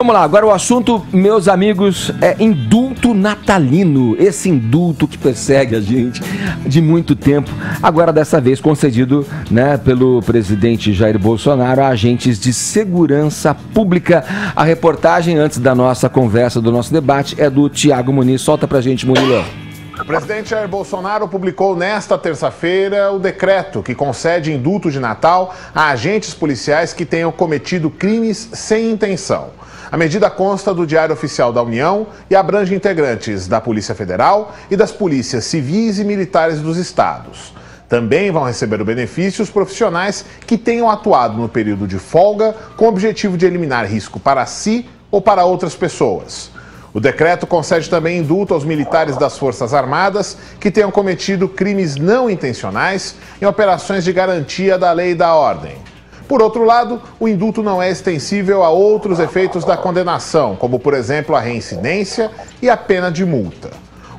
Vamos lá, agora o assunto, meus amigos, é indulto natalino. Esse indulto que persegue a gente de muito tempo, agora dessa vez concedido, né, pelo presidente Jair Bolsonaro a agentes de segurança pública. A reportagem, antes da nossa conversa, do nosso debate, é do Tiago Muniz. Solta pra gente, Murilo. O presidente Jair Bolsonaro publicou nesta terça-feira o decreto que concede indulto de Natal a agentes policiais que tenham cometido crimes sem intenção. A medida consta do Diário Oficial da União e abrange integrantes da Polícia Federal e das polícias civis e militares dos estados. Também vão receber o benefício os profissionais que tenham atuado no período de folga com o objetivo de eliminar risco para si ou para outras pessoas. O decreto concede também indulto aos militares das Forças Armadas que tenham cometido crimes não intencionais em operações de garantia da lei e da ordem. Por outro lado, o indulto não é extensível a outros efeitos da condenação, como, por exemplo, a reincidência e a pena de multa.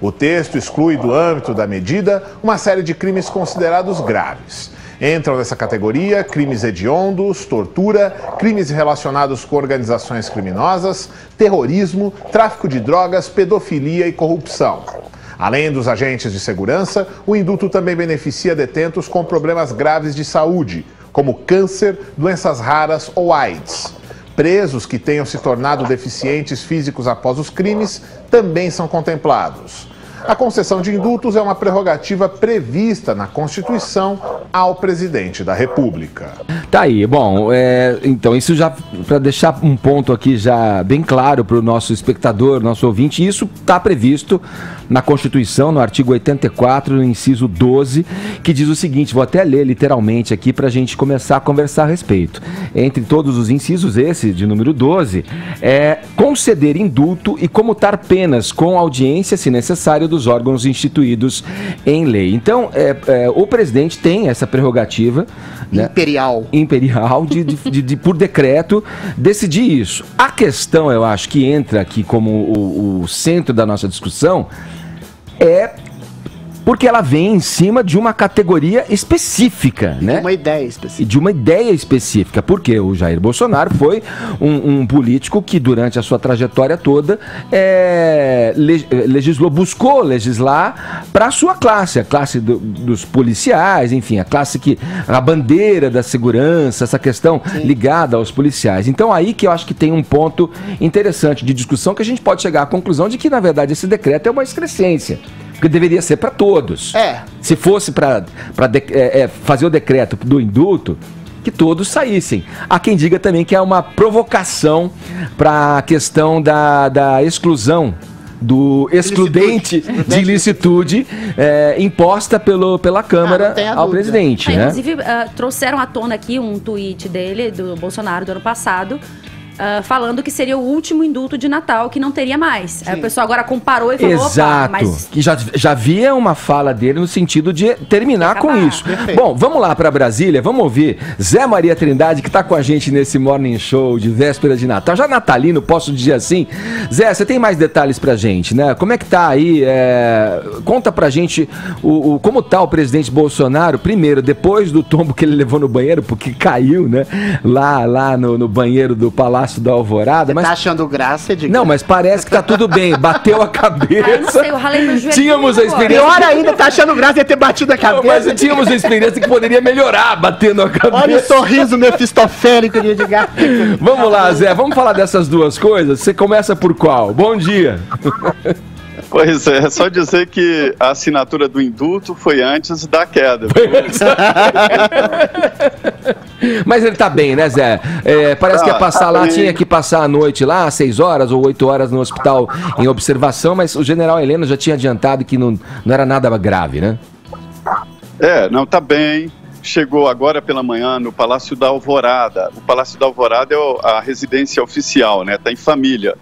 O texto exclui do âmbito da medida uma série de crimes considerados graves. Entram nessa categoria crimes hediondos, tortura, crimes relacionados com organizações criminosas, terrorismo, tráfico de drogas, pedofilia e corrupção. Além dos agentes de segurança, o indulto também beneficia detentos com problemas graves de saúde, como câncer, doenças raras ou AIDS. Presos que tenham se tornado deficientes físicos após os crimes também são contemplados. A concessão de indultos é uma prerrogativa prevista na Constituição ao presidente da República. Tá aí, bom, então isso já, para deixar um ponto aqui já bem claro para o nosso espectador, nosso ouvinte, isso está previsto na Constituição, no artigo 84, no inciso 12, que diz o seguinte, vou até ler literalmente aqui para a gente começar a conversar a respeito. Entre todos os incisos, esse de número 12, é conceder indulto e comutar penas com audiência, se necessário, dos órgãos instituídos em lei. Então, o presidente tem essa prerrogativa, né, imperial de por decreto, decidir isso. A questão, eu acho, que entra aqui como o centro da nossa discussão é porque ela vem em cima de uma categoria específica, né? De uma ideia específica. De uma ideia específica, porque o Jair Bolsonaro foi um político que durante a sua trajetória toda buscou legislar para a sua classe, a classe dos policiais, enfim, a bandeira da segurança, essa questão ligada aos policiais. Então aí que eu acho que tem um ponto interessante de discussão que a gente pode chegar à conclusão de que, na verdade, esse decreto é uma excrescência. Porque deveria ser para todos. Se fosse para fazer o decreto do indulto, que todos saíssem. Há quem diga também que é uma provocação para a questão da exclusão, do excludente de ilicitude imposta pela Câmara ao presidente. Né? Inclusive, trouxeram à tona aqui um tweet dele, do Bolsonaro, do ano passado, falando que seria o último indulto de Natal, que não teria mais. Aí o pessoal agora comparou e falou, exato, mas... que já havia uma fala dele no sentido de terminar com isso. Perfeito. Bom, vamos lá para Brasília, vamos ouvir Zé Maria Trindade, que está com a gente nesse Morning Show de véspera de Natal. Já natalino, posso dizer assim. Zé, você tem mais detalhes pra gente, né? Como é que tá aí? Conta pra gente como tá o presidente Bolsonaro, primeiro, depois do tombo que ele levou no banheiro, porque caiu, né? Lá no banheiro do Palácio da Alvorada. Mas tá achando graça, Edgar? Não, mas parece que tá tudo bem. Bateu a cabeça. Não sei, eu ralei meu joelho. Tínhamos a experiência. Pior ainda, tá achando graça de ter batido a cabeça. Não, mas tínhamos a experiência que poderia melhorar batendo a cabeça. Olha o sorriso mefistofélico de Edgar. Vamos lá, Zé, vamos falar dessas duas coisas? Você começa por qual? Bom dia. Pois é só dizer que a assinatura do indulto foi antes da queda. Mas ele tá bem, né, Zé? Parece que ia passar lá, tinha que passar a noite lá, 6 horas ou 8 horas no hospital em observação, mas o general Heleno já tinha adiantado que não era nada grave, né? Não, tá bem. Chegou agora pela manhã no Palácio da Alvorada. O Palácio da Alvorada é a residência oficial, né? Tá em família.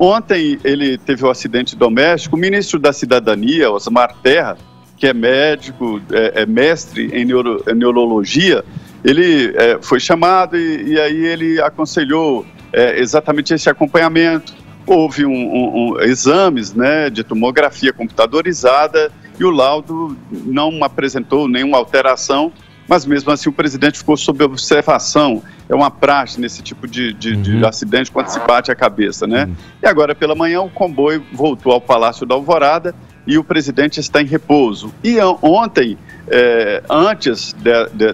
Ontem ele teve um acidente doméstico. O ministro da Cidadania, Osmar Terra, que é médico, é mestre em neurologia, ele foi chamado e aí ele aconselhou exatamente esse acompanhamento. Houve exames, né, de tomografia computadorizada e o laudo não apresentou nenhuma alteração mas mesmo assim o presidente ficou sob observação. É uma praxe nesse tipo de acidente quando se bate a cabeça, né? E agora pela manhã o comboio voltou ao Palácio da Alvorada e o presidente está em repouso. E ontem, antes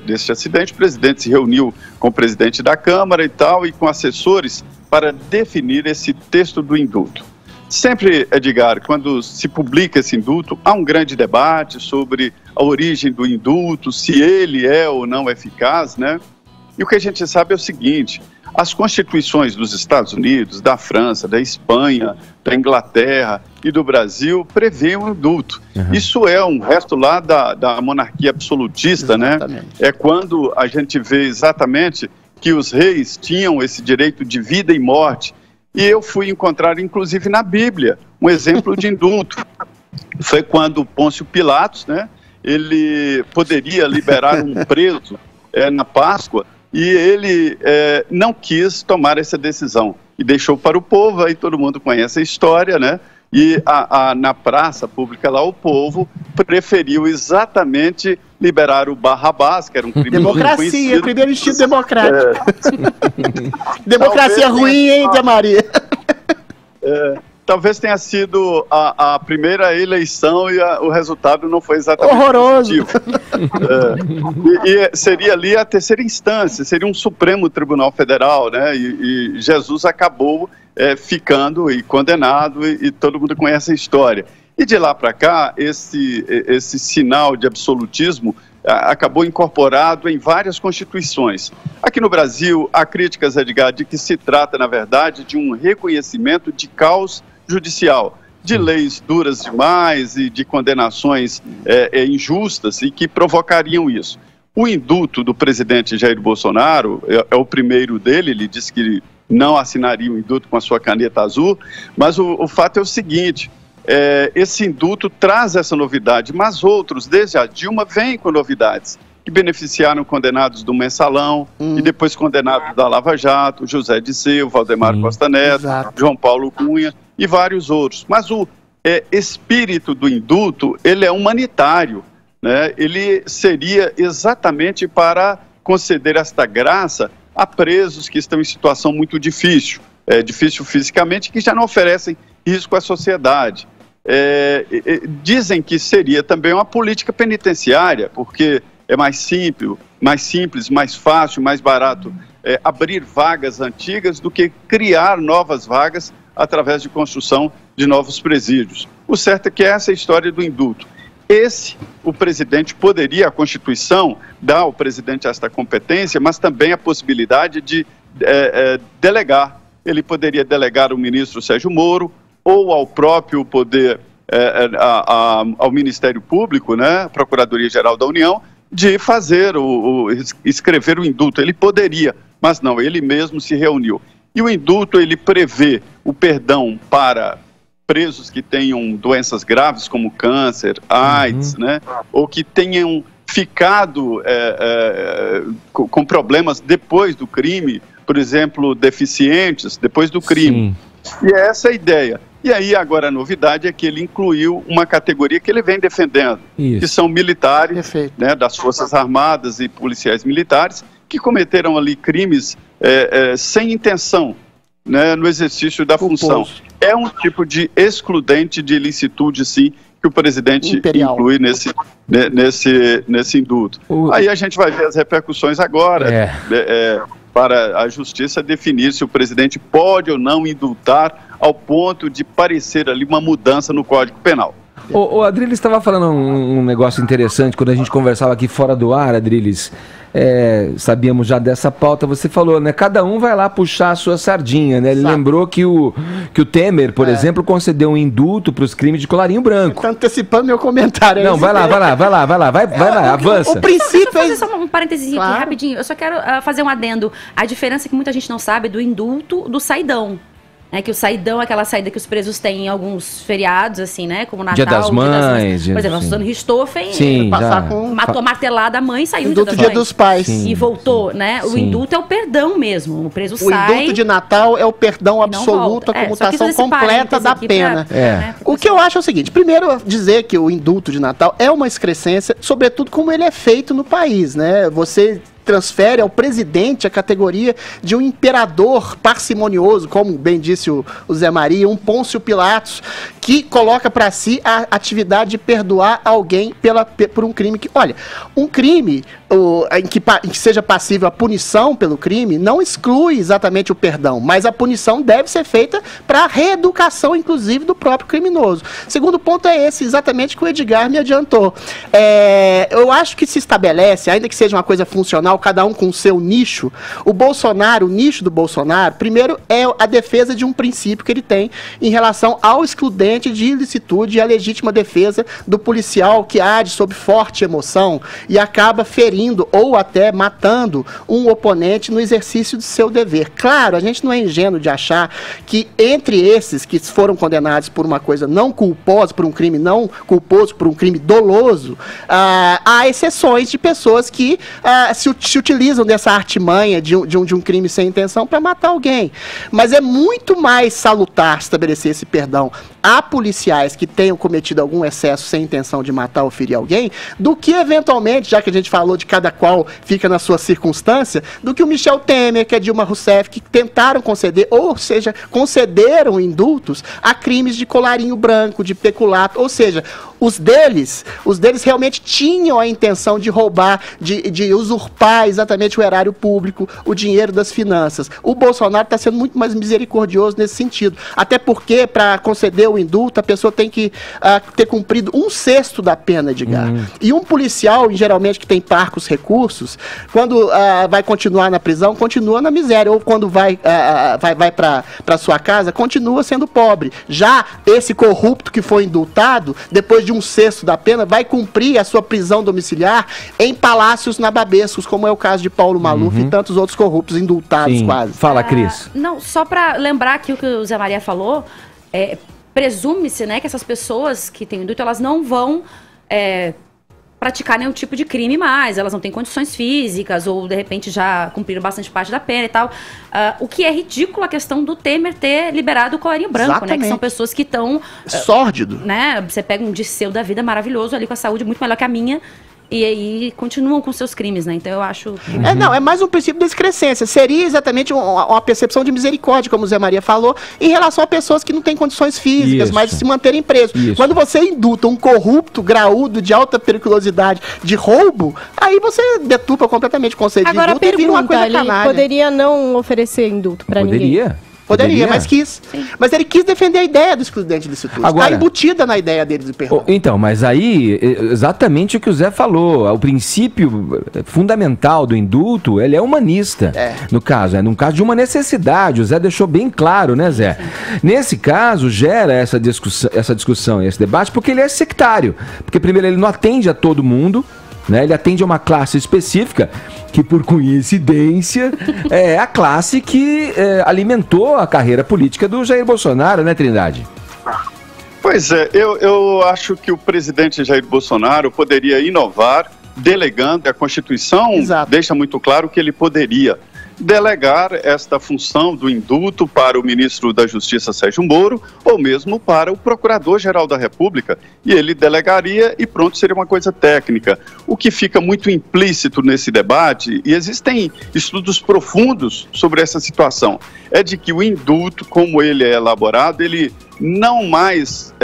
desse acidente, o presidente se reuniu com o presidente da Câmara e tal, e com assessores para definir esse texto do indulto. Sempre, Edgar, quando se publica esse indulto, há um grande debate sobre a origem do indulto, se ele é ou não eficaz, né? E o que a gente sabe é o seguinte: as constituições dos Estados Unidos, da França, da Espanha, da Inglaterra e do Brasil prevêem o indulto. Isso é um resto lá da monarquia absolutista, exatamente, né? É quando a gente vê exatamente que os reis tinham esse direito de vida e morte. E eu fui encontrar, inclusive, na Bíblia, um exemplo de indulto. Foi quando Pôncio Pilatos, né, ele poderia liberar um preso na Páscoa, e ele não quis tomar essa decisão. E deixou para o povo, aí todo mundo conhece a história, né? E na praça pública lá, o povo preferiu exatamente liberar o Barrabás, que era um criminoso democracia, conhecido. Primeiro estilo democrático. Democracia ruim, hein, Zé Maria? Talvez tenha sido a primeira eleição e o resultado não foi exatamente horroroso. E seria ali a terceira instância, seria um Supremo Tribunal Federal, né? E Jesus acabou ficando e condenado, e todo mundo conhece a história. E de lá para cá, esse sinal de absolutismo acabou incorporado em várias constituições. Aqui no Brasil, há críticas, Edgar, de que se trata, na verdade, de um reconhecimento de caos judicial, de leis duras demais e de condenações injustas e que provocariam isso. O indulto do presidente Jair Bolsonaro é o primeiro dele. Ele disse que não assinaria o indulto com a sua caneta azul, mas o fato é o seguinte: esse indulto traz essa novidade, mas outros, desde a Dilma, vêm com novidades que beneficiaram condenados do Mensalão e depois condenados da Lava Jato, José Disseu, Valdemar Costa Neto, exato, João Paulo Cunha e vários outros. Mas o espírito do indulto, ele é humanitário, né? Ele seria exatamente para conceder esta graça a presos que estão em situação muito difícil, difícil fisicamente, que já não oferecem risco à sociedade. Dizem que seria também uma política penitenciária, porque é mais simples, mais fácil, mais barato abrir vagas antigas do que criar novas vagas através de construção de novos presídios. O certo é que essa é a história do indulto. O presidente poderia, a Constituição dá ao presidente esta competência, mas também a possibilidade de delegar. Ele poderia delegar ao ministro Sérgio Moro ou ao próprio poder, ao Ministério Público, né, Procuradoria-Geral da União, de fazer, escrever o indulto. Ele poderia, mas não, ele mesmo se reuniu. E o indulto, ele prevê o perdão para presos que tenham doenças graves como câncer, AIDS, né, ou que tenham ficado com problemas depois do crime, por exemplo, deficientes depois do crime. Sim. E é essa a ideia. E aí agora a novidade é que ele incluiu uma categoria que ele vem defendendo, que são militares, né, das Forças Armadas e policiais militares, que cometeram ali crimes sem intenção, né, no exercício da função. É um tipo de excludente de ilicitude, sim, que o presidente inclui nesse indulto. Aí a gente vai ver as repercussões agora, para a justiça definir se o presidente pode ou não indultar ao ponto de parecer ali uma mudança no Código Penal. O Adriles estava falando um negócio interessante quando a gente conversava aqui fora do ar, Adriles. Sabíamos já dessa pauta, você falou, né? Cada um vai lá puxar a sua sardinha, né? Ele lembrou que o Temer, por exemplo, concedeu um indulto para os crimes de colarinho branco. Tá antecipando meu comentário. Não, vai lá, avança. O princípio fazer só um parênteses aqui, rapidinho. Eu só quero fazer um adendo. A diferença que muita gente não sabe é do indulto do saidão. né, que o saidão, aquela saída que os presos têm em alguns feriados, assim, né, como Natal, Dia das Mães. Por exemplo, a Suzane Richthofen matou a martelada a mãe e saiu no Dia dos Pais. E voltou, né? O indulto é o perdão mesmo. O preso sai. O indulto de Natal é o perdão absoluto, a comutação completa da pena. O que eu acho é o seguinte: primeiro, dizer que o indulto de Natal é uma excrescência, sobretudo como ele é feito no país, né? Você transfere ao presidente a categoria de um imperador parcimonioso, como bem disse o Zé Maria, um Pôncio Pilatos, que coloca para si a atividade de perdoar alguém por um crime que... Olha, um crime em que seja passível a punição pelo crime não exclui exatamente o perdão, mas a punição deve ser feita para a reeducação, inclusive, do próprio criminoso. Segundo ponto é esse, exatamente, que o Edgar me adiantou. Eu acho que se estabelece, ainda que seja uma coisa funcional, cada um com o seu nicho, o nicho do Bolsonaro, primeiro é a defesa de um princípio que ele tem em relação ao excludente de ilicitude e a legítima defesa do policial que age sob forte emoção e acaba ferindo ou até matando um oponente no exercício de seu dever. Claro, a gente não é ingênuo de achar que entre esses que foram condenados por uma coisa não culposa, por um crime não culposo, por um crime doloso, há exceções de pessoas que se utilizam dessa artimanha de um crime sem intenção para matar alguém. Mas é muito mais salutar estabelecer esse perdão a policiais que tenham cometido algum excesso sem intenção de matar ou ferir alguém, do que eventualmente, já que a gente falou de cada qual fica na sua circunstância, do que o Michel Temer, que a Dilma Rousseff, que tentaram conceder, ou seja, concederam indultos a crimes de colarinho branco, de peculato, ou seja, os deles realmente tinham a intenção de roubar, de usurpar exatamente o erário público, o dinheiro das finanças. O Bolsonaro está sendo muito mais misericordioso nesse sentido. Até porque, para conceder o indulto, a pessoa tem que ter cumprido 1/6 da pena, Edgar. E um policial, geralmente, que tem parcos recursos, quando vai continuar na prisão, continua na miséria. Ou quando vai para sua casa, continua sendo pobre. Já esse corrupto que foi indultado, depois de 1/6 da pena, vai cumprir a sua prisão domiciliar em palácios nababescos, como é o caso de Paulo Maluf e tantos outros corruptos indultados quase. Fala, Cris. Não, só para lembrar aqui o que o Zé Maria falou, presume-se, né, que essas pessoas que têm indulto, elas não vão praticar nenhum tipo de crime mais, elas não têm condições físicas ou, de repente, já cumpriram bastante parte da pena e tal. O que é ridículo a questão do Temer ter liberado o colarinho branco, exatamente, né? Que são pessoas que estão... sórdido. Né? Você pega um Dirceu da vida maravilhoso ali com a saúde muito melhor que a minha, e aí continuam com seus crimes, né? Então eu acho... é mais um princípio da excrescência. Seria exatamente uma percepção de misericórdia, como o Zé Maria falou, em relação a pessoas que não têm condições físicas, mas de se manterem presos. Quando você indulta um corrupto, graúdo, de alta periculosidade, de roubo, aí você deturpa completamente o conceito de indulto e vira uma coisa canalha. Poderia não oferecer indulto para ninguém. Poderia, mas quis. Sim. Mas ele quis defender a ideia do excludente disso tudo. Está embutida na ideia dele de perdão. Então, mas aí, exatamente o que o Zé falou. O princípio fundamental do indulto, ele é humanista. No caso, num caso de uma necessidade. O Zé deixou bem claro, né, Zé? Sim. Nesse caso, gera essa discussão, esse debate, porque ele é sectário. Porque, primeiro, ele não atende a todo mundo, né? Ele atende a uma classe específica que, por coincidência, é a classe que alimentou a carreira política do Jair Bolsonaro, né, Trindade? Pois é, eu acho que o presidente Jair Bolsonaro poderia inovar delegando, a Constituição deixa muito claro que ele poderia delegar esta função do indulto para o ministro da Justiça, Sérgio Moro, ou mesmo para o Procurador-Geral da República, e ele delegaria e pronto, seria uma coisa técnica. O que fica muito implícito nesse debate, e existem estudos profundos sobre essa situação, é de que o indulto, como ele é elaborado, ele não mais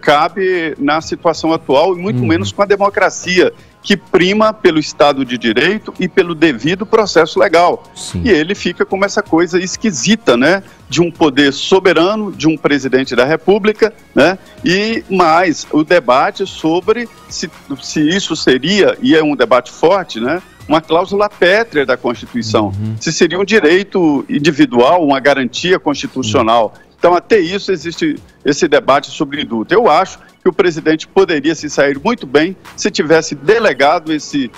cabe na situação atual e muito menos com a democracia, que prima pelo Estado de Direito e pelo devido processo legal. Sim. E ele fica como essa coisa esquisita, né? De um poder soberano, de um presidente da República, né? E mais, o debate sobre se isso seria, e é um debate forte, né? Uma cláusula pétrea da Constituição. Se seria um direito individual, uma garantia constitucional. Então, até isso existe esse debate sobre indulto. Eu acho que o presidente poderia se sair muito bem se tivesse delegado esse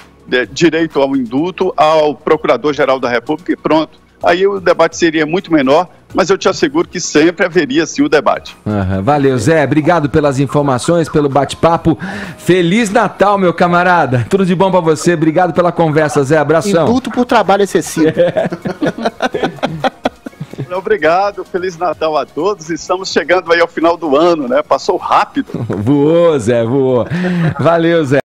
direito ao indulto ao Procurador-Geral da República e pronto. Aí o debate seria muito menor, mas eu te asseguro que sempre haveria sim o debate. Valeu, Zé, obrigado pelas informações, pelo bate-papo. Feliz Natal, meu camarada. Tudo de bom pra você, obrigado pela conversa, Zé, abração. Indulto por trabalho excessivo. Obrigado, Feliz Natal a todos. Estamos chegando aí ao final do ano, né? Passou rápido. Voou, Zé, voou. Valeu, Zé.